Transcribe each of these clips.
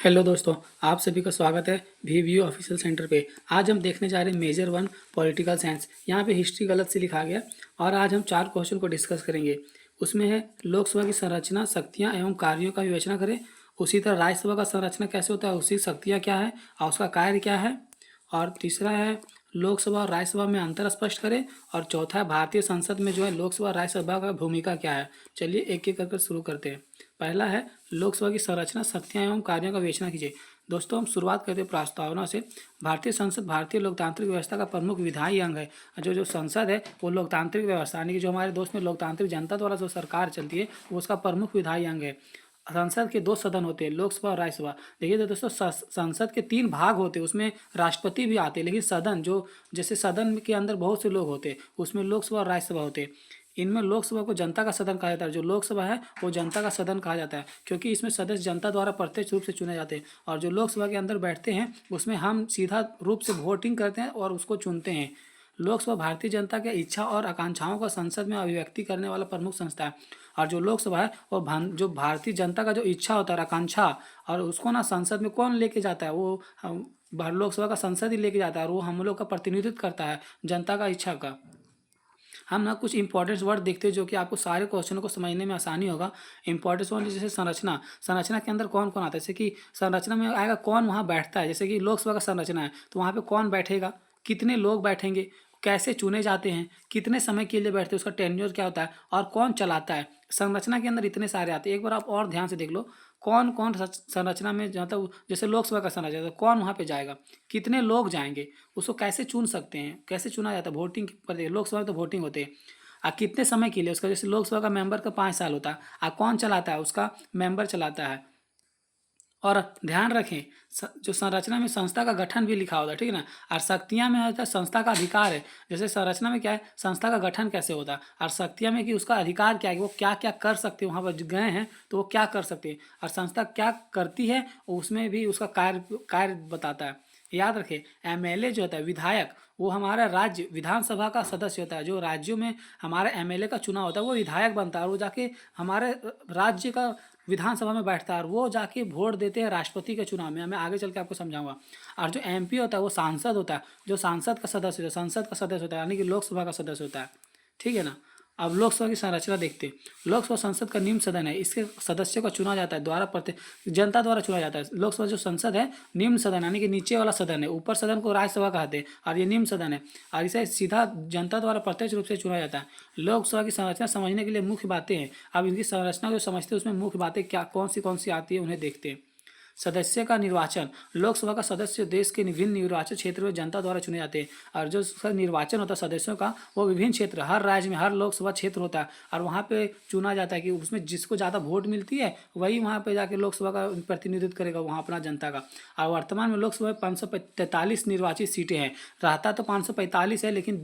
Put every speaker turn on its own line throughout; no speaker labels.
Hello दोस्तों, आप सभी का स्वागत है वी व्यू ऑफिशियल सेंटर पे। आज हम देखने जा रहे हैं मेजर वन पॉलिटिकल साइंस। यहाँ पे हिस्ट्री गलत से लिखा गया और आज हम 4 क्वेश्चन को डिस्कस करेंगे। उसमें है लोकसभा की संरचना, शक्तियाँ एवं कार्यों का विवेचना करें। उसी तरह राज्यसभा का संरचना कैसे होता है, उसकी शक्तियाँ क्या है और उसका कार्य क्या है। और तीसरा है लोकसभा और राज्यसभा में अंतर स्पष्ट करें। और चौथा है भारतीय संसद में जो है लोकसभा और राज्यसभा का भूमिका क्या है। चलिए एक एक करके शुरू करते हैं। पहला है लोकसभा की संरचना, शक्तियाँ एवं कार्यों का विवेचना कीजिए। दोस्तों हम शुरुआत करते हैं प्रस्तावना से। भारतीय संसद भारतीय लोकतांत्रिक व्यवस्था का प्रमुख विधायी अंग है। जो संसद है वो लोकतांत्रिक व्यवस्था यानी कि जो हमारे दोस्त में लोकतांत्रिक जनता द्वारा जो सरकार चलती है वो उसका प्रमुख विधायी अंग है। संसद के 2 सदन होते हैं, लोकसभा और राज्यसभा। देखिए तो दोस्तों संसद के 3 भाग होते हैं, उसमें राष्ट्रपति भी आते हैं, लेकिन सदन जो जैसे सदन के अंदर बहुत से लोग होते हैं उसमें लोकसभा और राज्यसभा होते हैं। इनमें लोकसभा को जनता का सदन कहा जाता है। जो लोकसभा है वो जनता का सदन कहा जाता है क्योंकि इसमें सदस्य जनता द्वारा प्रत्यक्ष रूप से चुने जाते हैं। और जो लोकसभा के अंदर बैठते हैं उसमें हम सीधा रूप से वोटिंग करते हैं और उसको चुनते हैं। लोकसभा भारतीय जनता के इच्छा और आकांक्षाओं का संसद में अभिव्यक्ति करने वाला प्रमुख संस्था है। और जो लोकसभा है वो जो भारतीय जनता का जो इच्छा होता है, आकांक्षा, और उसको ना संसद में कौन लेके जाता है, वो लोकसभा का संसद ही लेके जाता है और वो हम लोग का प्रतिनिधित्व करता है जनता का इच्छा का। हम ना कुछ इंपॉर्टेंट वर्ड देखते हैं जो कि आपको सारे क्वेश्चनों को समझने में आसानी होगा। इंपॉर्टेंट वर्ड जैसे संरचना, संरचना के अंदर कौन कौन आता है, जैसे कि संरचना में आएगा कौन वहाँ बैठता है। जैसे कि लोकसभा का संरचना है तो वहाँ पे कौन बैठेगा, कितने लोग बैठेंगे, कैसे चुने जाते हैं, कितने समय के लिए बैठते हैं, उसका टेन्योर क्या होता है और कौन चलाता है। संरचना के अंदर इतने सारे आते हैं। एक बार आप और ध्यान से देख लो कौन कौन संरचना में जाता है। जैसे लोकसभा का संरचना तो कौन वहाँ पे जाएगा, कितने लोग जाएंगे, उसको कैसे चुन सकते हैं, कैसे चुना जाता है, वोटिंग पर। लोकसभा में तो वोटिंग होते हैं। कितने समय के लिए उसका, जैसे लोकसभा का मेंबर का 5 साल होता है। कौन चलाता है, उसका मेंबर चलाता है। और ध्यान रखें जो संरचना में संस्था का गठन भी लिखा होता है, ठीक है ना। और शक्तियाँ में होता है संस्था का अधिकार है। जैसे संरचना में क्या है, संस्था का गठन कैसे होता है, और शक्तियाँ में कि उसका अधिकार क्या है, वो क्या क्या कर सकते हैं, वहाँ पर गए हैं तो वो क्या कर सकते हैं, और संस्था क्या करती है उसमें भी उसका कार्य कार्य बताता है। याद रखें एमएलए जो होता है विधायक, वो हमारा राज्य विधानसभा का सदस्य होता है। जो राज्यों में हमारा एमएलए का चुनाव होता है वो विधायक बनता है और वो जाके हमारे राज्य का विधानसभा में बैठता है और वो जाके वोट देते हैं राष्ट्रपति के चुनाव में। मैं आगे चल के आपको समझाऊंगा। और जो एमपी होता है वो सांसद होता है, जो सांसद का सदस्य होता है, संसद का सदस्य होता है, यानी कि लोकसभा का सदस्य होता है, ठीक है ना। अब लोकसभा की संरचना देखते हैं। लोकसभा संसद का निम्न सदन है, इसके सदस्यों को चुना जाता है द्वारा प्रति जनता द्वारा चुना जाता है। लोकसभा जो संसद है निम्न सदन यानी कि नीचे वाला सदन है, ऊपर सदन को राज्यसभा कहते हैं और ये निम्न सदन है और इसे सीधा जनता द्वारा प्रत्यक्ष रूप से चुना जाता है। लोकसभा की संरचना समझने के लिए मुख्य बातें हैं। अब इनकी संरचना जो समझते हैं उसमें मुख्य बातें क्या कौन सी आती है उन्हें देखते हैं। सदस्य का निर्वाचन, लोकसभा का सदस्य देश के विभिन्न निर्वाचन क्षेत्र में जनता द्वारा चुने जाते हैं। और जो उसका निर्वाचन होता है सदस्यों का वो विभिन्न क्षेत्र, हर राज्य में हर लोकसभा क्षेत्र होता है और वहाँ पे चुना जाता है कि उसमें जिसको ज़्यादा वोट मिलती है वही वहाँ पे जाके लोकसभा का प्रतिनिधित्व करेगा वहाँ अपना जनता का। और वर्तमान में लोकसभा में 543 निर्वाचित सीटें हैं। रहता तो 545 है, लेकिन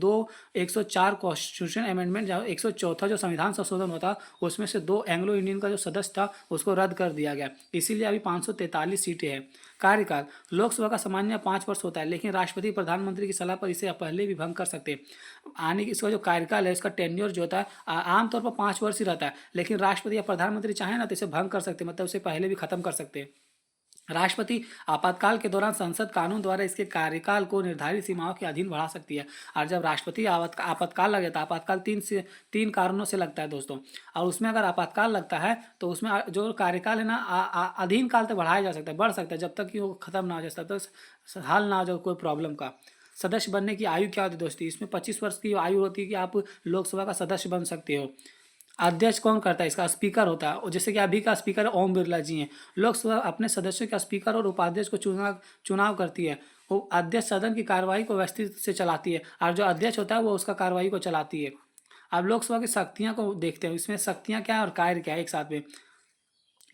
104 कॉन्स्टिट्यूशन अमेंडमेंट, जहाँ 104 जो संविधान संशोधन होता उसमें से 2 एंग्लो इंडियन का जो सदस्य था उसको रद्द कर दिया गया, इसीलिए अभी 543 सीटें हैं। कार्यकाल, लोकसभा का सामान्य 5 वर्ष होता है, लेकिन राष्ट्रपति प्रधानमंत्री की सलाह पर इसे पहले भी भंग कर सकते हैं। आने की इसका जो कार्यकाल है, इसका टेन्योर जो होता है आमतौर पर 5 वर्ष ही रहता है, लेकिन राष्ट्रपति या प्रधानमंत्री चाहे ना तो इसे भंग कर सकते हैं, मतलब उसे पहले भी खत्म कर सकते हैं। राष्ट्रपति आपातकाल के दौरान संसद कानून द्वारा इसके कार्यकाल को निर्धारित सीमाओं के अधीन बढ़ा सकती है। और जब राष्ट्रपति आपातकाल लग जाता है, आपातकाल 3 कारणों से लगता है दोस्तों, और उसमें अगर आपातकाल लगता है तो उसमें जो कार्यकाल है ना अधीन काल तक बढ़ाया जा सकता है, बढ़ सकता है, जब तक कि वो खत्म ना हो जाए, तब तक हल ना हो जाए कोई प्रॉब्लम का। सदस्य बनने की आयु क्या होती है दोस्तों, इसमें 25 वर्ष की आयु होती है कि आप लोकसभा का सदस्य बन सकते हो। अध्यक्ष कौन करता है, इसका स्पीकर होता है, और जैसे कि अभी का स्पीकर ओम बिरला जी हैं। लोकसभा अपने सदस्यों के स्पीकर और उपाध्यक्ष को चुनाव करती है। वो अध्यक्ष सदन की कार्यवाही को व्यवस्थित से चलाती है और जो अध्यक्ष होता है वो उसका कार्यवाही को चलाती है। अब लोकसभा की शक्तियाँ को देखते हैं, इसमें शक्तियाँ क्या है और कार्य क्या है एक साथ में।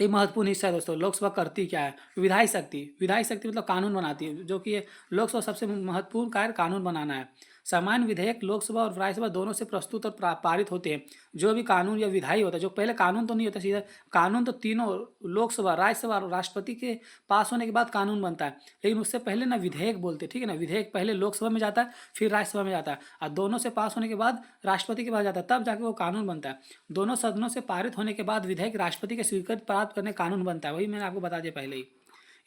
एक महत्वपूर्ण हिस्सा है दोस्तों, लोकसभा करती क्या है। विधायी शक्ति, विधायी शक्ति मतलब कानून बनाती है, जो कि लोकसभा सबसे महत्वपूर्ण कार्य कानून बनाना है। सामान्य विधेयक लोकसभा और राज्यसभा दोनों से प्रस्तुत और पारित होते हैं। जो भी कानून या विधायी होता है, जो पहले कानून तो नहीं होता सीधा, कानून तो तीनों लोकसभा, राज्यसभा और राष्ट्रपति के पास होने के बाद कानून बनता है, लेकिन उससे पहले ना विधेयक बोलते हैं, ठीक है ना। विधेयक पहले लोकसभा में जाता है फिर राज्यसभा में जाता है और दोनों से पास होने के बाद राष्ट्रपति के पास जाता है, तब जाके वो कानून बनता है। दोनों सदनों से पारित होने के बाद विधेयक राष्ट्रपति के स्वीकृति प्राप्त करने कानून बनता है, वही मैंने आपको बता दिया पहले ही।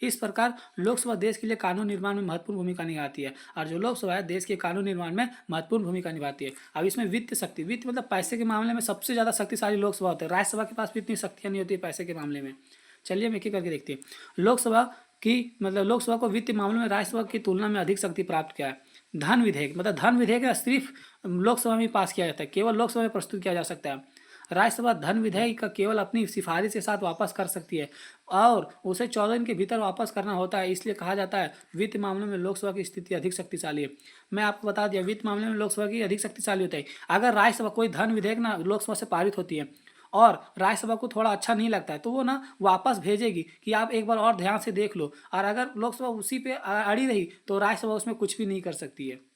इस प्रकार लोकसभा देश के लिए कानून निर्माण में महत्वपूर्ण भूमिका निभाती है, और जो लोकसभा है देश के कानून निर्माण में महत्वपूर्ण भूमिका निभाती है। अब इसमें वित्त शक्ति, वित्त मतलब पैसे के मामले में सबसे ज़्यादा शक्तिशाली लोकसभा होती है। राज्यसभा के पास भी इतनी शक्तियाँ नहीं होती है पैसे के मामले में। चलिए हम एक एक करके देखते हैं। लोकसभा की मतलब लोकसभा को वित्तीय मामलों में राज्यसभा की तुलना में अधिक शक्ति प्राप्त किया है। धन विधेयक मतलब धन विधेयक सिर्फ लोकसभा में पास किया जाता है, केवल लोकसभा में प्रस्तुत किया जा सकता है। राज्यसभा धन विधेयक का केवल अपनी सिफारिश के साथ वापस कर सकती है, और उसे 14 दिन के भीतर वापस करना होता है। इसलिए कहा जाता है वित्त मामलों में लोकसभा की स्थिति अधिक शक्तिशाली है। मैं आपको बता दिया वित्त मामले में लोकसभा की अधिक शक्तिशाली होता है। अगर राज्यसभा कोई धन विधेयक ना लोकसभा से पारित होती है और राज्यसभा को थोड़ा अच्छा नहीं लगता है, तो वो ना वापस भेजेगी कि आप एक बार और ध्यान से देख लो, और अगर लोकसभा उसी पे अड़ी रही तो राज्यसभा उसमें कुछ भी नहीं कर सकती है।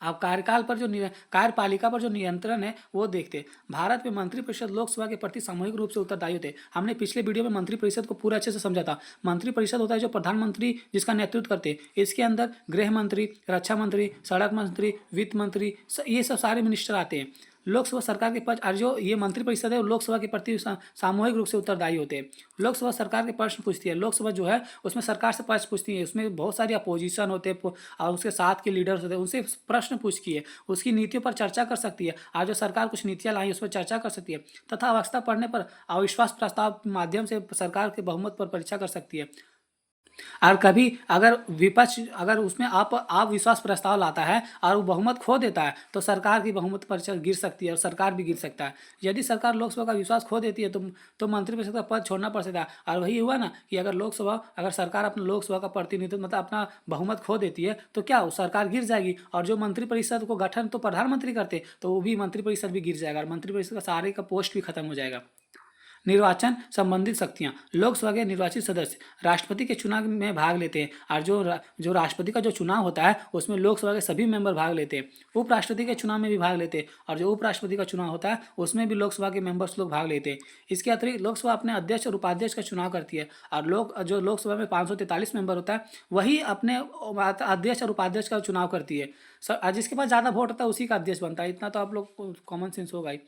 अब कार्यकाल पर जो कार्यपालिका पर जो नियंत्रण है वो देखते हैं। भारत में मंत्रिपरिषद लोकसभा के प्रति सामूहिक रूप से उत्तरदायी होते हैं। हमने पिछले वीडियो में मंत्रिपरिषद को पूरा अच्छे से समझा था। मंत्रिपरिषद होता है जो प्रधानमंत्री जिसका नेतृत्व करते हैं। इसके अंदर गृह मंत्री, रक्षा मंत्री, सड़क मंत्री, वित्त मंत्री, ये सब सारे मिनिस्टर आते हैं। लोकसभा सरकार के पक्ष और जो ये मंत्रिपरिषद है वो लोकसभा के प्रति सामूहिक रूप से उत्तरदायी होते हैं। लोकसभा सरकार के प्रश्न पूछती है। लोकसभा जो है उसमें सरकार से प्रश्न पूछती है। उसमें बहुत सारी अपोजिशन होते हैं और उसके साथ के लीडर्स होते हैं, उनसे प्रश्न पूछती है, उसकी नीतियों पर चर्चा कर सकती है। और जो सरकार कुछ नीतियाँ लाई उस पर चर्चा कर सकती है, तथा आवश्यकता पड़ने पर अविश्वास प्रस्ताव के माध्यम से सरकार के बहुमत पर परीक्षा कर सकती है। और कभी अगर विपक्ष अगर उसमें आप विश्वास प्रस्ताव लाता है और वो बहुमत खो देता है तो सरकार की बहुमत पर गिर सकती है और सरकार भी गिर सकता है। यदि सरकार लोकसभा का विश्वास खो देती है तो मंत्रिपरिषद का पद छोड़ना पड़ सकता है। और वही हुआ ना कि अगर सरकार अपना लोकसभा का प्रतिनिधित्व मतलब अपना बहुमत खो देती है तो क्या सरकार गिर जाएगी, और जो मंत्रिपरिषद को गठन तो प्रधानमंत्री करते तो वो भी मंत्रिपरिषद भी गिर जाएगा और मंत्रिपरिषद का सारे का पोस्ट भी खत्म हो जाएगा। निर्वाचन संबंधित शक्तियां। लोकसभा के निर्वाचित सदस्य राष्ट्रपति के चुनाव में भाग लेते हैं, और जो राष्ट्रपति का जो चुनाव होता है उसमें लोकसभा के सभी मेंबर भाग लेते हैं। उपराष्ट्रपति के चुनाव में भी भाग लेते हैं, और जो उपराष्ट्रपति का चुनाव होता है उसमें भी लोकसभा के मेंबर्स लोग भाग लेते हैं। इसके अतिरिक्त लोकसभा अपने अध्यक्ष और उपाध्यक्ष का चुनाव करती है, और जो लोकसभा में 543 मेंबर होता है वही अपने अध्यक्ष और उपाध्यक्ष का चुनाव करती है। जिसके पास ज़्यादा वोट होता है उसी का अध्यक्ष बनता है। इतना तो आप लोग को कॉमन सेंस होगा ही।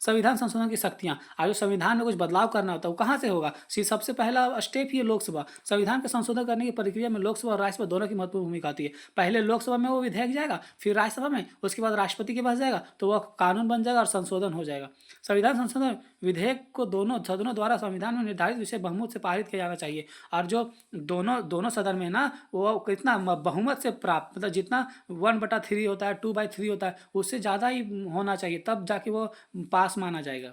संविधान संशोधन की शक्तियां। आज जो संविधान में कुछ बदलाव करना होता है वो कहाँ से होगा? सबसे पहला स्टेप ही है लोकसभा। संविधान के संशोधन करने की प्रक्रिया में लोकसभा और राज्यसभा दोनों की महत्वपूर्ण भूमिका आती है। पहले लोकसभा में वो विधेयक जाएगा, फिर राज्यसभा में, उसके बाद राष्ट्रपति के पास जाएगा तो वह कानून बन जाएगा और संशोधन हो जाएगा। संविधान संशोधन विधेयक को दोनों सदनों द्वारा संविधान में निर्धारित विषय बहुमत से पारित किया जाना चाहिए, और जो दोनों सदन में ना वो कितना बहुमत से प्राप्त मतलब जितना 1/3 होता है, 2/3 होता है, उससे ज़्यादा ही होना चाहिए, तब जाके वो पास माना जाएगा।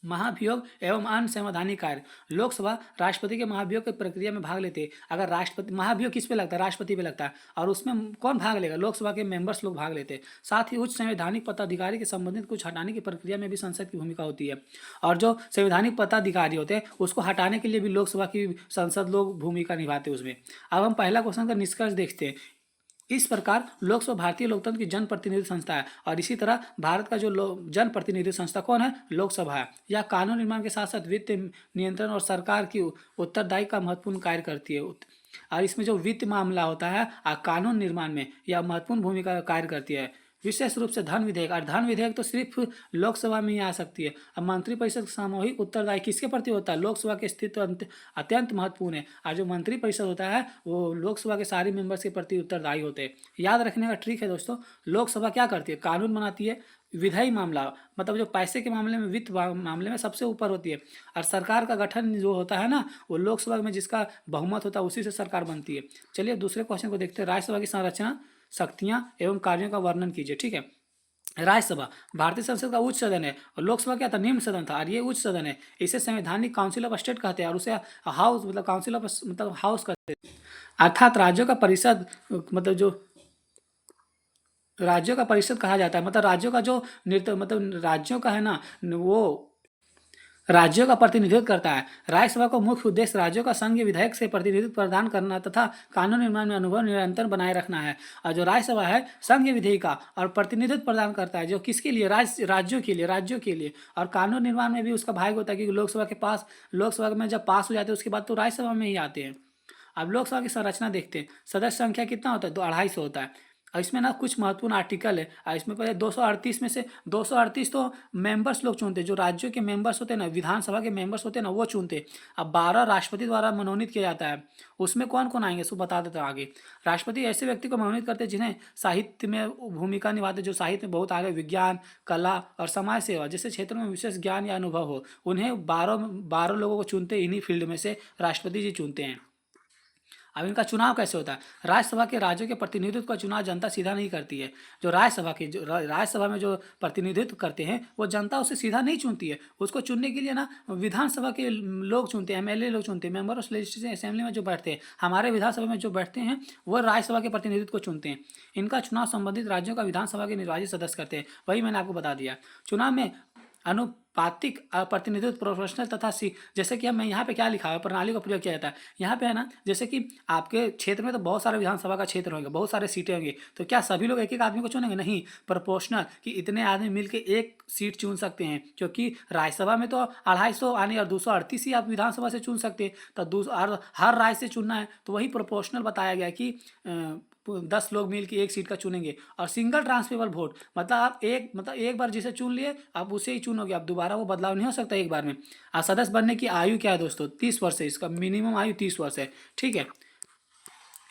महाभियोग एवं अन्य संवैधानिक कार्य। लोकसभा राष्ट्रपति के महाभियोग की प्रक्रिया में भाग लेते हैं। अगर राष्ट्रपति महाभियोग किस पे लगता है? राष्ट्रपति पे लगता है, और उसमें कौन भाग लेगा? लोकसभा के मेंबर्स लोग भाग लेते हैं। साथ ही उच्च संवैधानिक पदाधिकारी के संबंधित कुछ हटाने की प्रक्रिया में भी संसद की भूमिका होती है, और जो संवैधानिक पदाधिकारी होते हैं उसको हटाने के लिए भी लोकसभा की संसद लोग भूमिका निभाते हैं उसमें। अब हम पहला क्वेश्चन का निष्कर्ष देखते हैं। इस प्रकार लोकसभा भारतीय लोकतंत्र की जन प्रतिनिधि संस्था है, और इसी तरह भारत का जो जन प्रतिनिधि संस्था कौन है? लोकसभा है। यह कानून निर्माण के साथ साथ वित्त नियंत्रण और सरकार की उत्तरदायी का महत्वपूर्ण कार्य करती है। और इसमें जो वित्त मामला होता है कानून निर्माण में यह महत्वपूर्ण भूमिका कार्य करती है। विशेष रूप से धन विधेयक, और धन विधेयक तो सिर्फ लोकसभा में ही आ सकती है। अब मंत्रिपरिषद सामूहिक उत्तरदायी किसके प्रति होता है? लोकसभा के अस्तित्व अत्यंत महत्वपूर्ण है, और जो मंत्रिपरिषद होता है वो लोकसभा के सारे मेंबर्स के प्रति उत्तरदायी होते हैं। याद रखने का ट्रिक है दोस्तों, लोकसभा क्या करती है? कानून बनाती है। विधायी मामला मतलब जो पैसे के मामले में, वित्त मामले में सबसे ऊपर होती है, और सरकार का गठन जो होता है ना वो लोकसभा में जिसका बहुमत होता है उसी से सरकार बनती है। चलिए दूसरे क्वेश्चन को देखते हैं। राज्यसभा की संरचना, शक्तियां एवं कार्यों का वर्णन कीजिए। ठीक है, राज्यसभा भारतीय संसद का उच्च सदन है, और लोकसभा क्या था? निम्न सदन था, और ये उच्च सदन है। इसे संवैधानिक काउंसिल ऑफ स्टेट कहते हैं, और उसे हाउस मतलब काउंसिल ऑफ मतलब हाउस कहते हैं। अर्थात राज्यों का परिषद मतलब जो राज्यों का परिषद कहा जाता है, मतलब राज्यों का जो मतलब राज्यों का है ना वो राज्यों का प्रतिनिधित्व करता है। राज्यसभा का मुख्य उद्देश्य राज्यों का संघीय विधायक से प्रतिनिधित्व प्रदान करना तथा कानून निर्माण में अनुभव निरंतर बनाए रखना है। और जो राज्यसभा है संघीय विधेयिका और प्रतिनिधित्व प्रदान करता है, जो किसके लिए? राज्यों के लिए। और कानून निर्माण में भी उसका भाग होता है, क्योंकि लोकसभा में जब पास हो जाते हैं उसके बाद तो राज्यसभा में ही आते हैं। अब लोकसभा की संरचना देखते हैं। सदस्य संख्या कितना होता है? तो 250 होता है। और इसमें ना कुछ महत्वपूर्ण आर्टिकल है। इसमें पहले 238 में से 238 तो मेंबर्स लोग चुनते हैं, जो राज्यों के मेंबर्स होते हैं ना, विधानसभा के मेंबर्स होते हैं ना, वो चुनते हैं। अब 12 राष्ट्रपति द्वारा मनोनीत किया जाता है। उसमें कौन कौन आएंगे सो बता देता हूँ आगे। राष्ट्रपति ऐसे व्यक्ति को मनोनीत करते हैं जिन्हें साहित्य में भूमिका निभाते, जो साहित्य में बहुत आगे, विज्ञान, कला और समाज सेवा जैसे क्षेत्रों में विशेष ज्ञान या अनुभव हो। उन्हें 12 लोगों को चुनते, इन्हीं फील्ड में से राष्ट्रपति जी चुनते हैं। अब इनका चुनाव कैसे होता है? राज्यसभा के राज्यों के प्रतिनिधित्व का चुनाव जनता सीधा नहीं करती है। जो राज्यसभा में जो प्रतिनिधित्व करते हैं वो जनता उसे सीधा नहीं चुनती है। उसको चुनने के लिए ना विधानसभा के लोग चुनते हैं, एमएलए लोग चुनते हैं, मेंबर ऑफ लेजिस्लेटिव असेंबली में जो बैठते हैं, हमारे विधानसभा में जो बैठते हैं वो राज्यसभा के प्रतिनिधित्व को चुनते हैं। इनका चुनाव संबंधित राज्यों का विधानसभा के निर्वाचित सदस्य करते हैं। वही मैंने आपको बता दिया। चुनाव में अनुपातिक प्रतिनिधित्व प्रोफेशनल तथा जैसे कि मैं यहाँ पे क्या लिखा है, प्रणाली का प्रयोग किया जाता है। यहाँ पे है ना, जैसे कि आपके क्षेत्र में तो बहुत सारे विधानसभा का क्षेत्र होंगे, बहुत सारे सीटें होंगी, तो क्या सभी लोग एक एक आदमी को चुनेंगे? नहीं, प्रोपोर्शनल, कि इतने आदमी मिलकर एक सीट चुन सकते हैं। क्योंकि राज्यसभा में तो 250 आने और 238 ही आप विधानसभा से चुन सकते हैं, तो हर राज्य से चुनना है, तो वही प्रोपोर्शनल बताया गया कि 10 लोग मिल के एक सीट का चुनेंगे। और सिंगल ट्रांसफरेबल वोट, मतलब आप एक बार जिसे चुन लिए आप उसे ही चुनोगे, आप दोबारा वो बदलाव नहीं हो सकता एक बार में। सदस्य बनने की आयु क्या है दोस्तों? 30 वर्ष है, इसका मिनिमम आयु 30 वर्ष है, ठीक है।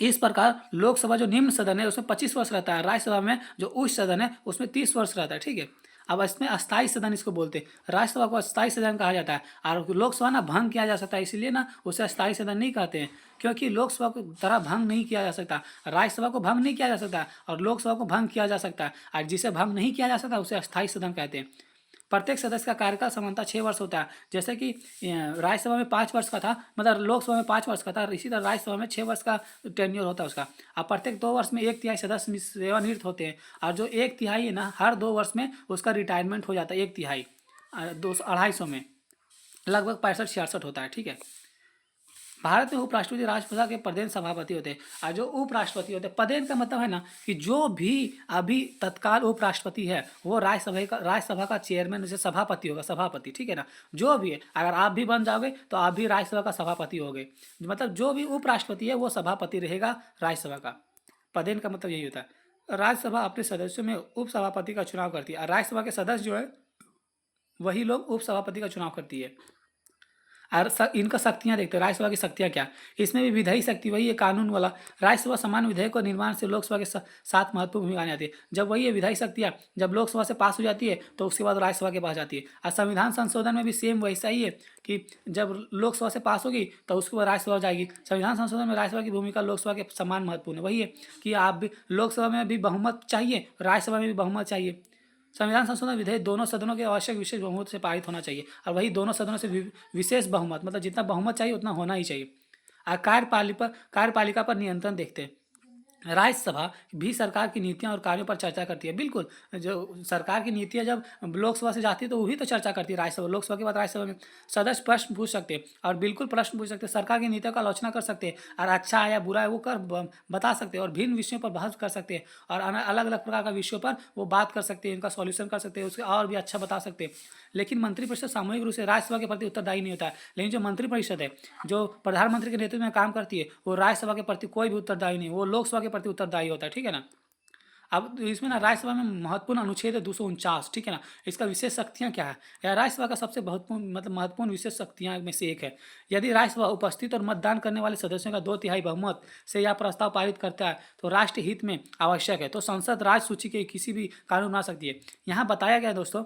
इस प्रकार लोकसभा जो निम्न सदन है उसमें 25 वर्ष रहता है, राज्यसभा में जो उच्च सदन है उसमें 30 वर्ष रहता है, ठीक है। अब इसमें अस्थायी सदन इसको बोलते हैं, राज्यसभा को अस्थायी सदन कहा जाता है। और लोकसभा ना भंग किया जा सकता है, इसलिए ना उसे अस्थायी सदन नहीं कहते हैं, क्योंकि लोकसभा को तरह भंग नहीं किया जा सकता, राज्यसभा को भंग नहीं किया जा सकता और लोकसभा को भंग किया जा सकता है। और जिसे भंग नहीं किया जा सकता उसे अस्थायी सदन कहते हैं। प्रत्येक सदस्य का कार्यकाल सामान्यतः 6 वर्ष होता है। जैसे कि राज्यसभा में 5 वर्ष का था, मतलब लोकसभा में 5 वर्ष का था, इसी तरह राज्यसभा में 6 वर्ष का टेन्योर होता है उसका। अब प्रत्येक 2 वर्ष में 1/3 सदस्य सेवानिवृत्त होते हैं, और जो 1/3 है ना, हर 2 वर्ष में उसका रिटायरमेंट हो जाता है। 1/3 250 में लगभग 65-66 होता है, ठीक है। भारत में उपराष्ट्रपति राज्यसभा के पदेन सभापति होते हैं, और जो उपराष्ट्रपति होते हैं, पदेन का मतलब है ना कि जो भी अभी तत्काल उपराष्ट्रपति है वो राज्यसभा का चेयरमैन, जैसे सभापति होगा, सभापति, ठीक है ना। जो भी है, अगर आप भी बन जाओगे तो आप भी राज्यसभा का सभापति होगे, मतलब जो भी उपराष्ट्रपति है वो सभापति रहेगा राज्यसभा का। पदेन का मतलब यही होता है। राज्यसभा अपने सदस्यों में उपसभापति का चुनाव करती है, और राज्यसभा के सदस्य जो है वही लोग उपसभापति का चुनाव करती है। और इनका शक्तियाँ देखते हैं, राज्यसभा की शक्तियाँ क्या? इसमें भी विधायी शक्ति वही है, कानून वाला। राज्यसभा समान विधेयक और निर्माण से लोकसभा के साथ महत्वपूर्ण भूमिका निभाती है। जब वही है विधायी शक्तियाँ, जब लोकसभा से पास हो जाती है तो उसके बाद राज्यसभा के पास जाती है। और संविधान संशोधन में भी सेम वैसा ही है कि जब लोकसभा से पास होगी तो उसके बाद राज्यसभा जाएगी। संविधान संशोधन में राज्यसभा की भूमिका लोकसभा के समान महत्वपूर्ण है। वही है कि आप भी लोकसभा में भी बहुमत चाहिए, राज्यसभा में भी बहुमत चाहिए। संविधान संशोधन विधेयक दोनों सदनों के आवश्यक विशेष बहुमत से पारित होना चाहिए, और वही दोनों सदनों से विशेष बहुमत, मतलब जितना बहुमत चाहिए उतना होना ही चाहिए। और कार्यपालिका पर नियंत्रण देखते हैं। राज्यसभा भी सरकार की नीतियां और कार्यों पर चर्चा करती है। बिल्कुल, जो सरकार की नीतियां जब लोकसभा से जाती है तो वही तो चर्चा करती है राज्यसभा। लोकसभा के बाद राज्यसभा में सदस्य प्रश्न पूछ सकते हैं, और बिल्कुल प्रश्न पूछ सकते हैं, सरकार की नीतियों का आलोचना कर सकते हैं, और अच्छा है या बुरा है वो बता सकते हैं, और भिन्न विषयों पर बहस कर सकते हैं, और अलग अलग प्रकार का विषयों पर वो बात कर सकते हैं, इनका सॉल्यूशन कर सकते हैं, उसके और भी अच्छा बता सकते हैं। लेकिन मंत्रिपरिषद सामूहिक रूप से राज्यसभा के प्रति उत्तरदायी नहीं होता है। लेकिन जो मंत्रिपरिषद है, जो प्रधानमंत्री के नेतृत्व में काम करती है, वो राज्यसभा के प्रति कोई भी उत्तरदायी नहीं, वो लोकसभा के प्रति उत्तरदायी होता है, ठीक है ना। अब इसमें ना राज्यसभा में महत्वपूर्ण अनुच्छेद है 249, ठीक है ना। इसका विशेष शक्तियाँ क्या है? यह राज्यसभा का सबसे महत्वपूर्ण विशेष शक्तियाँ में से एक है। यदि राज्यसभा उपस्थित और मतदान करने वाले सदस्यों का 2/3 बहुमत से यह प्रस्ताव पारित करता है तो राष्ट्रीय हित में आवश्यक है, तो संसद राज्य सूची के किसी भी कानून बना सकती है। यहाँ बताया गया है दोस्तों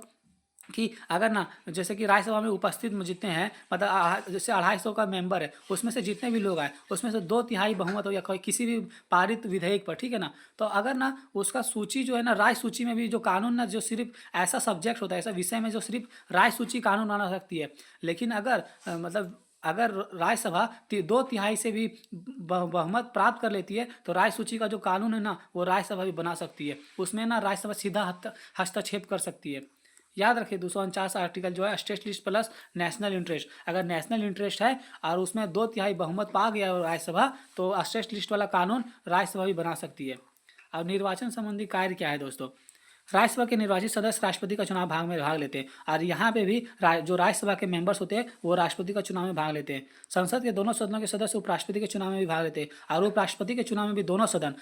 कि अगर ना, जैसे कि राज्यसभा में उपस्थित जितने हैं, मतलब जैसे 250 का मेंबर है, उसमें से जितने भी लोग आए उसमें से 2/3 बहुमत हो या किसी भी पारित विधेयक पर, ठीक है ना। तो अगर ना उसका सूची जो है ना, राज्य सूची में भी जो कानून ना, जो सिर्फ ऐसा सब्जेक्ट होता है, ऐसा विषय में जो सिर्फ राज्य सूची कानून बना सकती है। लेकिन अगर अगर राज्यसभा 2/3 से भी बहुमत प्राप्त कर लेती है तो राज्य सूची का जो कानून है ना वो राज्यसभा भी बना सकती है। उसमें ना राज्यसभा सीधा हस्तक्षेप कर सकती है। याद रखिए 249 आर्टिकल जो है state list plus national interest. अगर नेशनल इंटरेस्ट है और उसमें 2/3 बहुमत पा गया राज्यसभा तो स्टेट लिस्ट वाला कानून राज्यसभा भी बना सकती है। अब निर्वाचन संबंधी कार्य क्या है दोस्तों? राज्यसभा के निर्वाचित सदस्य राष्ट्रपति का चुनाव में भाग लेते हैं और यहाँ पे भी जो राज्यसभा के मेंबर्स होते हैं वो राष्ट्रपति का चुनाव में भाग लेते हैं। संसद के दोनों सदनों के सदस्य उपराष्ट्रपति के चुनाव में भी भाग लेते हैं और उपराष्ट्रपति के चुनाव में भी दोनों सदन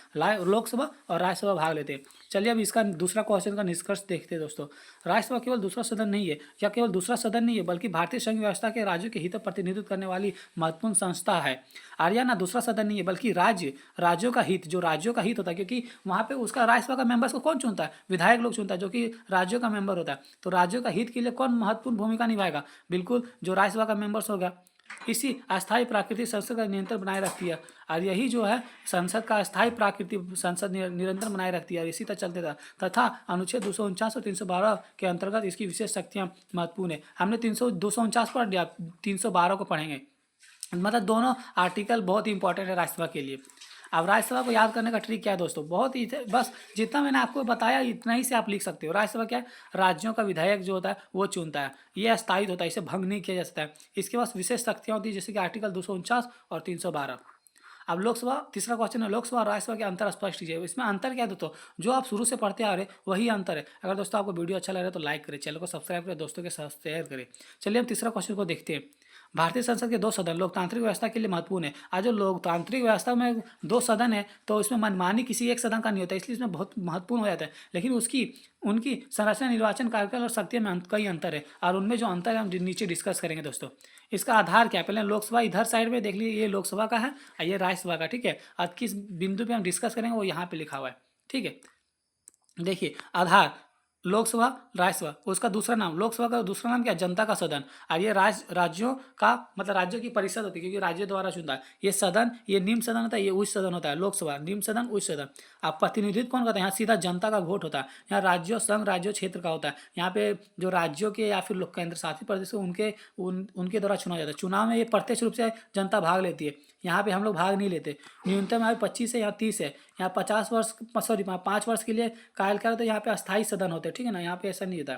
लोकसभा और राज्यसभा भाग लेते हैं। चलिए अब इसका दूसरा क्वेश्चन का निष्कर्ष देखते हैं दोस्तों। राज्यसभा केवल दूसरा सदन नहीं है, या केवल दूसरा सदन नहीं है, बल्कि भारतीय संघ व्यवस्था के राज्यों के हित प्रतिनिधित्व करने वाली महत्वपूर्ण संस्था है। और यह ना दूसरा सदन नहीं है, बल्कि राज्यों का हित, जो राज्यों का हित होता है, क्योंकि वहाँ पे उसका राज्यसभा का मेंबर्स को कौन चुनता है? विधायक लोग चुनता है, जो कि राज्यों का मेंबर होता है। तो राज्यों का हित के लिए कौन महत्वपूर्ण भूमिका निभाएगा? बिल्कुल जो राज्यसभा का मेंबर्स होगा। इसी अस्थायी प्राकृतिक संसद का नियंत्रण बनाए रखती है और यही जो है संसद का अस्थायी प्राकृतिक संसद निरंतर बनाए रखती है और इसी तरह चलते था। तथा अनुच्छेद 249 और 312 के अंतर्गत इसकी विशेष शक्तियाँ महत्वपूर्ण है। हमने 249 पढ़ लिया, 312 को पढ़ेंगे। मतलब दोनों आर्टिकल बहुत ही इंपॉर्टेंट है राज्यसभा के लिए। अब राज्यसभा को याद करने का ट्रिक क्या है दोस्तों? बहुत ही बस जितना मैंने आपको बताया इतना ही से आप लिख सकते हो। राज्यसभा क्या है? राज्यों का विधायक जो होता है वो चुनता है, ये अस्थायी होता है, इसे भंग नहीं किया जा सकता है। इसके पास विशेष शक्तियाँ होती है जैसे कि आर्टिकल 249 और 312। अब लोकसभा, तीसरा क्वेश्चन है लोकसभा और राज्यसभा के अंतर स्पष्ट कीजिए। इसमें अंतर क्या है दोस्तों? जो आप शुरू से पढ़ते आ रहे वही अंतर है। अगर दोस्तों आपको वीडियो अच्छा लग रहा है तो लाइक करें, चैनल को सब्सक्राइब करें, दोस्तों के साथ शेयर करें। चलिए हम तीसरा क्वेश्चन को देखते हैं। भारतीय संसद के दो सदन लोकतांत्रिक व्यवस्था के लिए महत्वपूर्ण है। आज जो लोकतांत्रिक व्यवस्था में दो सदन है तो इसमें मनमानी किसी एक सदन का नहीं होता, इसलिए इसमें बहुत महत्वपूर्ण हो जाता है। लेकिन उनकी संरचना, निर्वाचन कार्यकाल और शक्तियों में कई अंतर है और उनमें जो अंतर है हम नीचे डिस्कस करेंगे दोस्तों। इसका आधार क्या है? पहले लोकसभा इधर साइड में देख लीजिए, ये लोकसभा का है और ये राज्यसभा का, ठीक है। और किस बिंदु पे हम डिस्कस करेंगे वो यहाँ पे लिखा हुआ है, ठीक है। देखिए आधार लोकसभा राज्यसभा, उसका दूसरा नाम लोकसभा का दूसरा नाम क्या? जनता का सदन। और ये राज्यों का मतलब राज्यों की परिषद होती है क्योंकि राज्य द्वारा चुनता है। ये सदन, ये निम्न सदन होता है, ये उच्च सदन होता है। लोकसभा निम्न सदन, उच्च सदन। अब प्रतिनिधित्व कौन करता है? यहाँ सीधा जनता का वोट होता है। यहाँ राज्यों, संघ राज्यों, क्षेत्र का होता है। यहाँ पे जो राज्यों के या फिर केंद्र शासित प्रदेश उनके द्वारा चुना जाता है। चुनाव में ये प्रत्यक्ष रूप से जनता भाग लेती है। यहाँ पे हम लोग भाग नहीं लेते। न्यूनतम आयु 25 है, यहाँ 30 है। यहाँ 5 वर्ष के लिए कार्यकाल होता है। यहाँ पे अस्थायी सदन होते हैं, ठीक है ना। यहाँ पे ऐसा नहीं होता,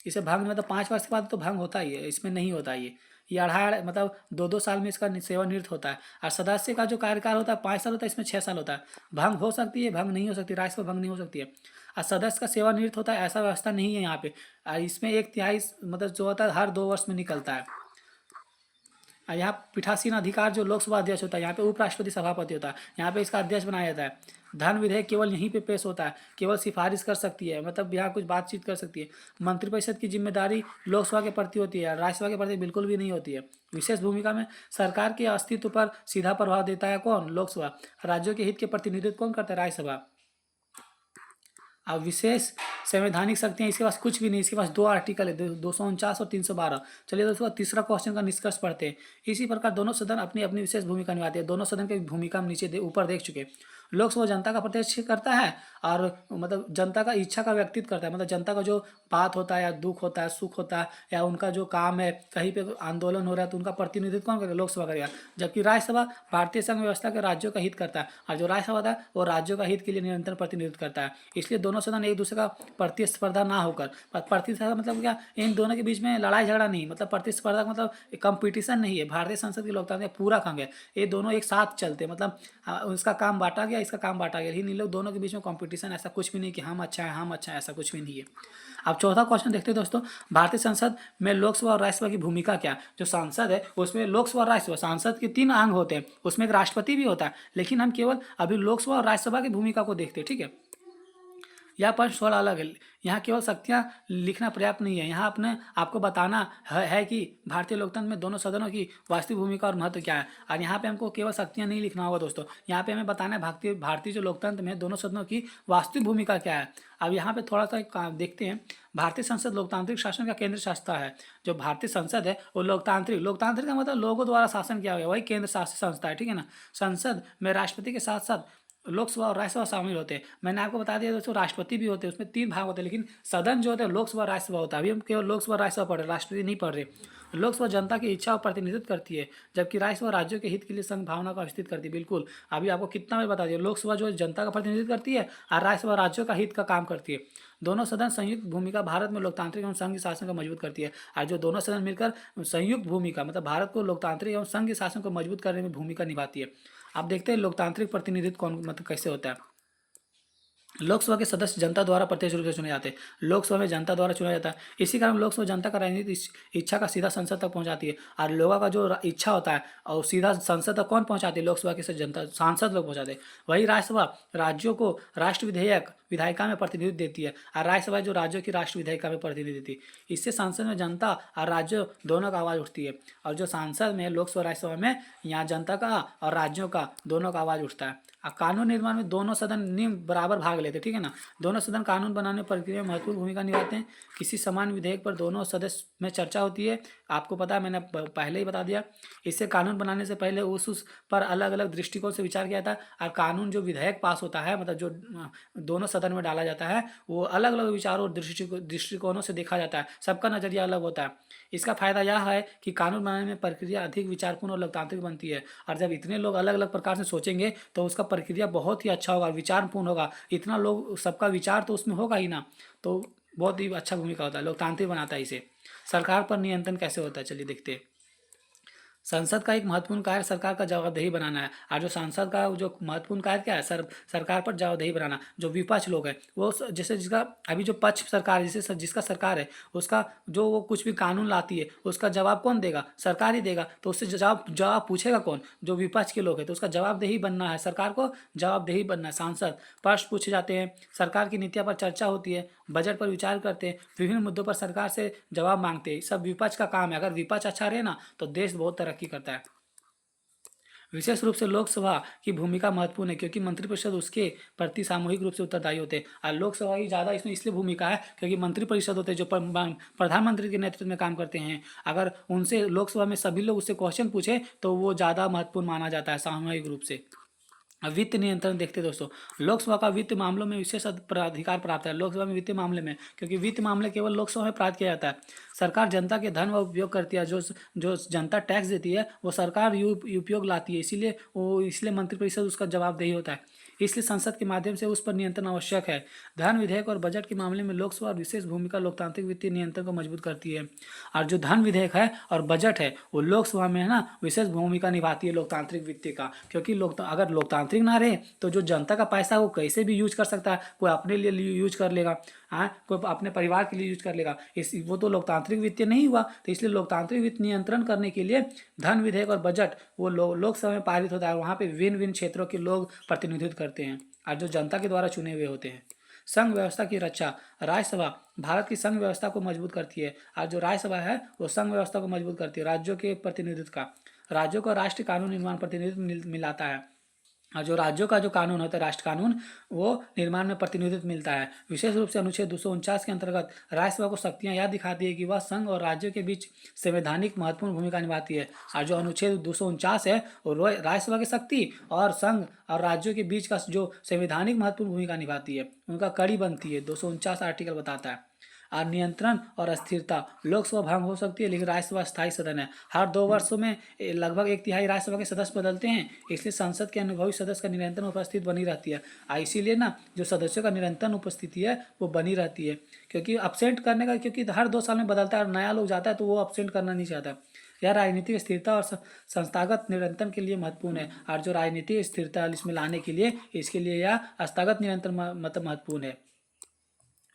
इसे भंग मतलब 5 वर्ष के बाद तो भंग होता ही है, इसमें नहीं होता ये 2.5 मतलब 2-2 साल में इसका सेवानिवृत्त होता है। और सदस्य का जो कार्यकाल होता है 5 साल होता है, इसमें 6 साल होता है। भंग हो सकती है, भंग नहीं हो सकती, राज्यसभा भंग नहीं हो सकती है। और सदस्य का सेवानिवृत्त होता है, ऐसा व्यवस्था नहीं है यहाँ पे। और इसमें 1/3 मतलब जो होता है हर 2 वर्ष में निकलता है। और यहाँ पीठासीन अधिकार जो लोकसभा अध्यक्ष होता है, यहाँ पे उपराष्ट्रपति सभापति होता है, यहाँ पे इसका अध्यक्ष बनाया जाता है। धन विधेयक केवल यहीं पे पेश होता है, केवल सिफारिश कर सकती है, मतलब यहाँ कुछ बातचीत कर सकती है। मंत्रिपरिषद की जिम्मेदारी लोकसभा के प्रति होती है, राज्यसभा के प्रति बिल्कुल भी नहीं होती है। विशेष भूमिका में सरकार के अस्तित्व पर सीधा प्रभाव देता है कौन? लोकसभा। राज्यों के हित के प्रतिनिधित्व कौन करता है? राज्यसभा। अब विशेष संवैधानिक शक्तियाँ इसके पास कुछ भी नहीं, इसके पास 2 आर्टिकल है, 249 और 312। चलिए दोस्तों तीसरा क्वेश्चन का निष्कर्ष पढ़ते हैं। इसी प्रकार दोनों सदन अपनी अपनी विशेष भूमिका निभाते हैं। दोनों सदन की भूमिका हम ऊपर देख चुके। लोकसभा जनता का प्रतिनिधित्व करता है और मतलब जनता का इच्छा का व्यक्तित्व करता है, मतलब जनता का जो बात होता है या दुख होता है, सुख होता है, या उनका जो काम है, कहीं पे आंदोलन हो रहा है तो उनका प्रतिनिधित्व कौन करेगा? लोकसभा करेगा। जबकि राज्यसभा भारतीय संघ व्यवस्था के राज्यों का हित करता है और जो राज्यसभा होता है वो राज्यों का हित के लिए निरंतर प्रतिनिधित्व करता है। इसलिए दोनों सदन एक दूसरे का प्रतिस्पर्धा ना होकर, प्रतिस्पर्धा मतलब क्या? इन दोनों के बीच में लड़ाई झगड़ा नहीं, मतलब प्रतिस्पर्धा मतलब कंपटीशन नहीं है। भारतीय संसद की लोकतांत्रिक पूरा अंग है, ये दोनों एक साथ चलते, मतलब उसका काम बांटा गया, इसका काम बांटा गया, लेकिन इन लोग दोनों के बीच में कंपटीशन ऐसा कुछ भी नहीं कि हम अच्छा है, हम अच्छा है, ऐसा कुछ भी नहीं है। अब चौथा क्वेश्चन देखते हैं दोस्तों। भारतीय संसद में लोकसभा और राज्यसभा की भूमिका क्या है? जो संसद है उसमें लोकसभा और राज्यसभा, सांसद के 3 अंग होते हैं, उसमें एक राष्ट्रपति भी होता है, लेकिन हम केवल अभी लोकसभा और राज्यसभा की भूमिका को देखते हैं, ठीक है। यह प्रश्न थोड़ा अलग है। यहाँ केवल शक्तियाँ लिखना पर्याप्त नहीं है, यहाँ अपने आपको बताना है कि भारतीय लोकतंत्र में दोनों सदनों की वास्तविक भूमिका और महत्व क्या है। और यहाँ पे हमको केवल शक्तियाँ नहीं लिखना होगा दोस्तों, यहाँ पे हमें बताना है भारतीय जो लोकतंत्र में दोनों सदनों की वास्तविक भूमिका क्या है। अब यहाँ पे थोड़ा सा देखते हैं। भारतीय संसद लोकतांत्रिक शासन का केंद्र शासित है। जो भारतीय संसद है वो लोकतांत्रिक का मतलब लोगों द्वारा शासन किया गया, वही केंद्र शासित संस्था है, ठीक है ना। संसद में राष्ट्रपति के साथ साथ लोकसभा और राज्यसभा शामिल होते हैं। मैंने आपको बता दिया दोस्तों राष्ट्रपति भी होते हैं, उसमें 3 भाग होते हैं, लेकिन सदन जो होता है लोकसभा राज्यसभा होता है। अभी हम केवल लोकसभा राज्यसभा पढ़ रहे, राष्ट्रपति नहीं पढ़ रहे। लोकसभा जनता की इच्छा और प्रतिनिधित्व करती है, जबकि राज्यसभा राज्यों के हित के लिए संघ भावना का विस्तृत करती है। बिल्कुल अभी आपको कितना मैं बता दिया, लोकसभा जो जनता का प्रतिनिधित्व करती है और राज्यसभा राज्यों का हित का काम करती है। दोनों सदन संयुक्त भूमिका भारत में लोकतांत्रिक एवं संघीय शासन को मजबूत करती है। और जो दोनों सदन मिलकर संयुक्त भूमिका मतलब भारत को लोकतांत्रिक एवं संघीय शासन को मजबूत करने में भूमिका निभाती है। आप देखते हैं लोकतांत्रिक प्रतिनिधित्व कौन मतलब कैसे होता है। लोकसभा के सदस्य जनता द्वारा प्रत्यक्ष रूप से चुने जाते हैं। लोकसभा में जनता द्वारा चुना जाता है। इसी कारण लोकसभा जनता का राजनीतिक इच्छा का सीधा संसद तक पहुंचाती है। और लोगों का जो इच्छा होता है और सीधा संसद तक कौन पहुंचाती है? लोकसभा के से जनता सांसद लोग पहुंचाते हैं। वही राज्यसभा राज्यों को राष्ट्र विधेयक विधायिका में प्रतिनिधित्व देती है और राज्यसभा जो राज्यों की राष्ट्र विधायिका में प्रतिनिधित्व देती है। इससे संसद में जनता और राज्य दोनों का आवाज़ उठती है। और जो सांसद में लोकसभा राज्यसभा में यहाँ जनता का और राज्यों का दोनों का आवाज़ उठता है। और कानून निर्माण में दोनों सदन नियम बराबर भाग लेते हैं, ठीक है ना। दोनों सदन कानून बनाने प्रक्रिया में महत्वपूर्ण भूमिका निभाते हैं। किसी समान विधेयक पर दोनों सदस्य में चर्चा होती है। आपको पता है, मैंने पहले ही बता दिया। इससे कानून बनाने से पहले उस पर अलग अलग दृष्टिकोण से विचार किया जाता है। और कानून जो विधेयक पास होता है, मतलब जो दोनों सदन में डाला जाता है, वो अलग अलग विचारों और दृष्टिकोणों से देखा जाता है। सबका नजरिया अलग होता है। इसका फायदा यह है कि कानून बनाने में प्रक्रिया अधिक विचारपूर्ण और लोकतांत्रिक बनती है। और जब इतने लोग अलग अलग प्रकार से सोचेंगे तो उसका प्रक्रिया बहुत ही अच्छा होगा, विचारपूर्ण होगा। इतना लोग सबका विचार तो उसमें होगा ही ना, तो बहुत ही अच्छा भूमिका होता है, लोकतांत्रिक बनाता है इसे। सरकार पर नियंत्रण कैसे होता है, चलिए देखते हैं। संसद का एक महत्वपूर्ण कार्य सरकार का जवाबदेही बनाना है। और जो सांसद का जो महत्वपूर्ण कार्य क्या है, सरकार पर जवाबदेही बनाना। जो विपक्ष लोग हैं वो जैसे जिसका अभी जो पक्ष सरकार है, जैसे जिसका सरकार है, उसका जो वो कुछ भी कानून लाती है उसका जवाब कौन देगा? सरकार ही देगा। तो उससे जवाब पूछेगा कौन? जो विपक्ष के लोग हैं। तो उसका जवाबदेही बनना है, सरकार को जवाबदेही बनना है। सांसद प्रश्न पूछे जाते हैं, सरकार की नीतियों पर चर्चा होती है, बजट पर विचार करते हैं, विभिन्न मुद्दों पर सरकार से जवाब मांगते हैं। सब विपक्ष का काम है। अगर विपक्ष अच्छा रहे ना तो देश बहुत तरक्की करता है। विशेष रूप से लोकसभा की भूमिका महत्वपूर्ण है क्योंकि मंत्रिपरिषद उसके प्रति सामूहिक रूप से उत्तरदायी होते हैं। और लोकसभा की ज़्यादा इसमें इसलिए भूमिका है क्योंकि मंत्रिपरिषद होते हैं जो प्रधानमंत्री के नेतृत्व में काम करते हैं। अगर उनसे लोकसभा में सभी लोग उससे क्वेश्चन पूछे तो वो ज़्यादा महत्वपूर्ण माना जाता है सामूहिक रूप से। अब वित्त नियंत्रण देखते हैं दोस्तों। लोकसभा का वित्त मामलों में विशेष अधिकार प्राप्त है। लोकसभा में वित्त मामले में, क्योंकि वित्त मामले केवल लोकसभा में प्राप्त किया जाता है। सरकार जनता के धन का उपयोग करती है। जो जो जनता टैक्स देती है वो सरकार उपयोग लाती है। इसलिए मंत्रिपरिषद उसका जवाबदेही होता है। इसलिए संसद के माध्यम से उस पर नियंत्रण आवश्यक है। धन विधेयक और बजट के मामले में लोकसभा विशेष भूमिका लोकतांत्रिक वित्तीय नियंत्रण को मजबूत करती है। और जो धन विधेयक है और बजट है वो लोकसभा में है ना विशेष भूमिका निभाती है लोकतांत्रिक वित्तीय का। क्योंकि अगर लोकतांत्रिक ना रहे तो जो जनता का पैसा वो कैसे भी यूज कर सकता है। कोई अपने लिए यूज कर लेगा, हाँ, कोई अपने परिवार के लिए यूज कर लेगा। वो तो लोकतांत्रिक वित्तीय नहीं हुआ। तो इसलिए लोकतांत्रिक वित्त नियंत्रण करने के लिए धन विधेयक और बजट वो लोकसभा में पारित होता है। वहाँ पे विभिन्न विभिन्न क्षेत्रों के लोग प्रतिनिधित्व करते हैं और जो जनता के द्वारा चुने हुए होते हैं। संघ व्यवस्था की रक्षा। राज्यसभा भारत की संघ व्यवस्था को मजबूत करती है और जो राज्यसभा है वो संघ व्यवस्था को मजबूत करती है। राज्यों के प्रतिनिधित्व का, राज्यों को राष्ट्रीय कानून निर्माण प्रतिनिधित्व मिलाता है। और जो राज्यों का जो कानून होता है राष्ट्र कानून, वो निर्माण में प्रतिनिधित्व मिलता है। विशेष रूप से अनुच्छेद 249 के अंतर्गत राज्यसभा को शक्तियां यह दिखाती है कि वह संघ और राज्यों के बीच संवैधानिक महत्वपूर्ण भूमिका निभाती है। और जो अनुच्छेद 249 है वो राज्यसभा की शक्ति और संघ और राज्यों के बीच का जो संवैधानिक महत्वपूर्ण भूमिका निभाती है उनका कड़ी बनती है। 249 आर्टिकल बताता है। और नियंत्रण और अस्थिरता। लोकसभा भंग हो सकती है लेकिन राज्यसभा स्थायी सदन है। हर 2 वर्षों में लगभग 1/3 राज्यसभा के सदस्य बदलते हैं। इसलिए संसद के अनुभवी सदस्य का निरंतर उपस्थिति बनी रहती है। इसीलिए ना जो सदस्यों का निरंतर उपस्थिति है वो बनी रहती है। क्योंकि अपसेंट करने का, क्योंकि हर 2 साल में बदलता है और नया लोग जाता है तो वो अपसेंट करना नहीं चाहता। यह राजनीतिक स्थिरता और संस्थागत निरंतर के लिए महत्वपूर्ण है। और जो राजनीतिक स्थिरता इसमें लाने के लिए इसके लिए यह संस्थागत निरंतर मतलब महत्वपूर्ण है।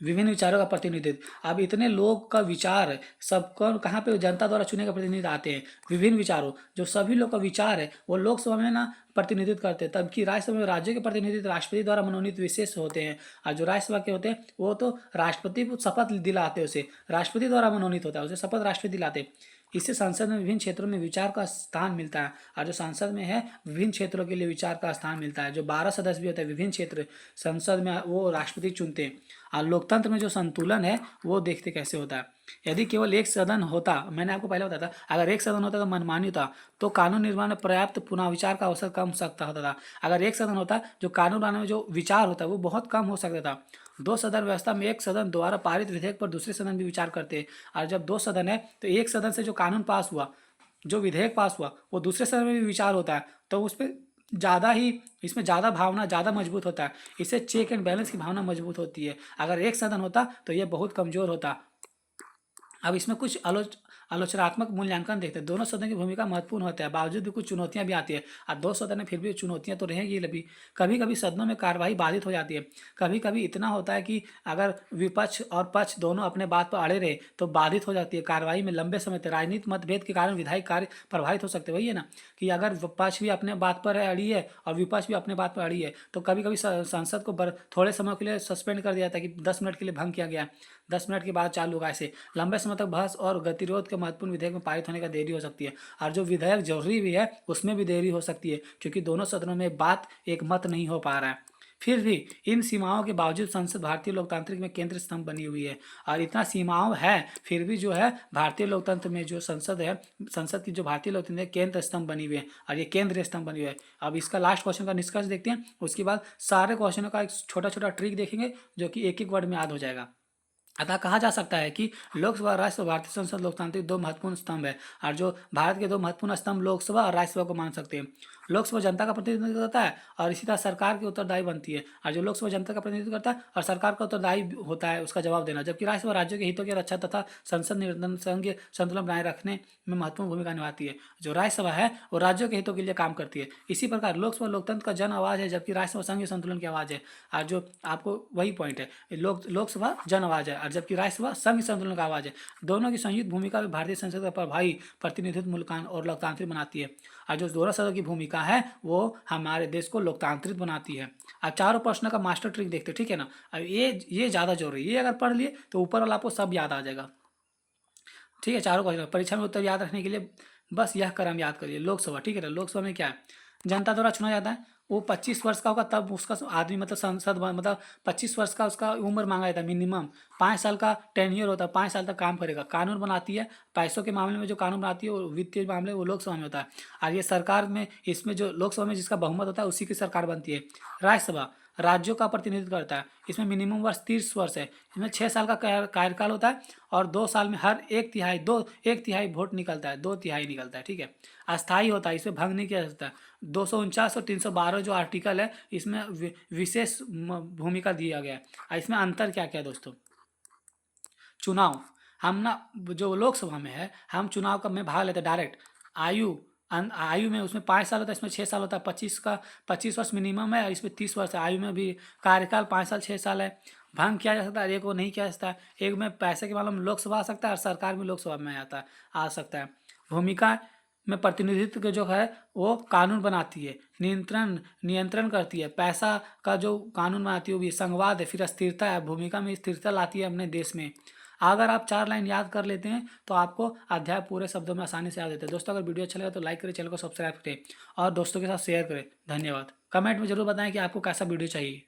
विभिन्न विचारों का प्रतिनिधित्व। अब इतने लोग का विचार है, सबको कहाँ पे जनता द्वारा चुने गए प्रतिनिधि आते हैं। विभिन्न विचारों, जो सभी लोग का विचार है वो लोकसभा में ना प्रतिनिधित्व करते हैं। तब की राज्यसभा में राज्य के प्रतिनिधित्व राष्ट्रपति द्वारा मनोनीत विशेष होते हैं। और जो राज्यसभा के होते हैं वो तो राष्ट्रपति को शपथ दिलाते हैं, उसे राष्ट्रपति द्वारा मनोनीत होता है, उसे शपथ राष्ट्रपति दिलाते हैं। इससे संसद में विभिन्न क्षेत्रों में विचार का स्थान मिलता है। और जो संसद में है विभिन्न क्षेत्रों के लिए विचार का स्थान मिलता है। जो 12 सदस्य भी होते हैं विभिन्न क्षेत्र संसद में वो राष्ट्रपति चुनते हैं। और लोकतंत्र में जो संतुलन है वो देखते कैसे होता है। यदि केवल एक सदन होता, मैंने आपको पहले बताया था, अगर एक सदन होता तो मनमानी होता तो कानून निर्माण में पर्याप्त पुनः विचार का अवसर कम सकता होता था। अगर एक सदन होता जो कानून बनाने में जो विचार होता है वो बहुत कम हो सकता था। 2 सदन व्यवस्था में एक सदन द्वारा पारित विधेयक पर दूसरे सदन भी विचार करते हैं। और जब 2 सदन है तो एक सदन से जो कानून पास हुआ, जो विधेयक पास हुआ वो दूसरे सदन में भी विचार होता है। तो उस पर ज़्यादा ही, इसमें ज़्यादा भावना ज़्यादा मजबूत होता है। इससे चेक एंड बैलेंस की भावना मजबूत होती है। अगर एक सदन होता तो ये बहुत कमज़ोर होता। अब इसमें कुछ आलोचनात्मक मूल्यांकन देखते हैं। दोनों सदनों की भूमिका महत्वपूर्ण होता है, बावजूद भी कुछ चुनौतियां भी आती है। अब दो सदन है फिर भी चुनौतियां तो रहेंगी अभी। कभी कभी सदनों में कार्यवाही बाधित हो जाती है। कभी कभी इतना होता है कि अगर विपक्ष और पक्ष दोनों अपने बात पर अड़े रहे तो बाधित हो जाती है कार्यवाही में लंबे समय तक। राजनीतिक मतभेद के कारण विधायी कार्य प्रभावित हो सकते हैं। वही है ना कि अगर पक्ष भी अपने बात पर अड़ी है और विपक्ष भी अपने बात पर अड़ी है तो कभी कभी संसद को थोड़े समय के लिए सस्पेंड कर दिया जाता है कि 10 मिनट के लिए भंग किया गया, 10 मिनट के बाद चालू होगा। ऐसे लंबे समय तक बहस और गतिरोध के महत्वपूर्ण विधेयक में पारित होने का देरी हो सकती है। और जो विधेयक जरूरी भी है उसमें भी देरी हो सकती है क्योंकि दोनों सदनों में बात एक मत नहीं हो पा रहा है। फिर भी इन सीमाओं के बावजूद संसद भारतीय लोकतांत्रिक में केंद्र स्तंभ बनी हुई है। और इतना सीमाओं है फिर भी जो है भारतीय लोकतंत्र में जो संसद है, संसद की जो भारतीय लोकतंत्र है केंद्र स्तंभ बनी हुई है और ये केंद्रीय स्तंभ बनी हुई है। अब इसका लास्ट क्वेश्चन का निष्कर्ष देखते हैं, उसके बाद सारे क्वेश्चनों का एक छोटा छोटा ट्रिक देखेंगे जो कि एक एक वर्ड में याद हो जाएगा। अतः कहा जा सकता है कि लोकसभा और राज्यसभा भारतीय संसद लोकतांत्रिक दो महत्वपूर्ण स्तंभ है। और जो भारत के दो महत्वपूर्ण स्तंभ लोकसभा और राज्यसभा को मान सकते हैं। लोकसभा जनता का प्रतिनिधित्व करता है और इसी तरह सरकार की उत्तरदायी बनती है। और जो लोकसभा जनता का प्रतिनिधित्व करता है और सरकार का उत्तरदायी होता है उसका जवाब देना, जबकि राज्यसभा राज्यों के हितों की रक्षा तथा संसद निर्णय संघीय संतुलन बनाए रखने में महत्वपूर्ण भूमिका निभाती है। जो राज्यसभा है वो राज्यों के हितों के लिए काम करती है। इसी प्रकार लोकसभा लोकतंत्र का जन आवाज है जबकि राज्यसभा संघीय संतुलन की आवाज है। और जो आपको वही पॉइंट है, लोकसभा जन आवाज है और जबकि राज्यसभा संघ संतुलन का आवाज है। दोनों की संयुक्त भूमिका में भारतीय संसद का प्रभावी प्रतिनिधित्व मूल्यांकन और लोकतांत्रिक बनाती है। और जो दोनों सदनों की भूमिका है वो हमारे देश को लोकतांत्रिक बनाती है। अब चारों प्रश्नों का मास्टर ट्रिक देखते हैं, ठीक है ना। अब ये ज़्यादा जरूरी है, ये अगर पढ़ लिए तो ऊपर वाला आपको सब याद आ जाएगा। ठीक है, चारों क्वेश्चन परीक्षा में उत्तर याद रखने के लिए बस यह क्रम याद करिए। लोकसभा, ठीक है ना, लोकसभा में क्या है, जनता द्वारा चुना जाता है। वो 25 वर्ष का होगा तब उसका आदमी मतलब संसद मतलब 25 वर्ष का उसका उम्र मांगा जाता है मिनिमम। 5 साल का टेन्योर होता है, 5 साल तक काम करेगा। कानून बनाती है, पैसों के मामले में जो कानून बनाती है वो वित्तीय मामले वो लोकसभा में होता है। और ये सरकार में इसमें जो लोकसभा में जिसका बहुमत होता है उसी की सरकार बनती है। राज्यसभा राज्यों का प्रतिनिधित्व करता है, इसमें मिनिमम वर्ष 30 वर्ष है। इसमें 6 साल का कार्यकाल होता है और 2 साल में हर एक तिहाई वोट निकलता है, 2 तिहाई निकलता है। ठीक है, अस्थाई होता है, इसमें भंग नहीं किया जा सकता। 249 और 312 जो आर्टिकल है इसमें विशेष भूमिका दिया गया है। इसमें अंतर क्या क्या है दोस्तों, चुनाव हम ना जो लोकसभा में है हम चुनाव का में भाग लेते हैं डायरेक्ट। आयु में उसमें 5 साल होता है, इसमें 6 साल होता है। 25 वर्ष मिनिमम है, इसमें 30 वर्ष है। आयु में भी कार्यकाल 5 साल 6 साल है। भंग किया जा सकता है, एक को नहीं किया जा सकता। एक में पैसे के मामले में लोकसभा आ सकता है और सरकार भी लोकसभा में आ सकता है। भूमिका में प्रतिनिधित्व के जो है वो कानून बनाती है, नियंत्रण करती है। पैसा का जो कानून बनाती है वो भी। संघवाद है, फिर स्थिरता है, भूमिका में स्थिरता लाती है अपने देश में। अगर आप 4 लाइन याद कर लेते हैं तो आपको अध्याय पूरे शब्दों में आसानी से याद देते हैं। दोस्तों अगर वीडियो अच्छा लगा तो लाइक करें, चैनल को सब्सक्राइब करें और दोस्तों के साथ शेयर करें। धन्यवाद। कमेंट में जरूर बताएं कि आपको कैसा वीडियो चाहिए।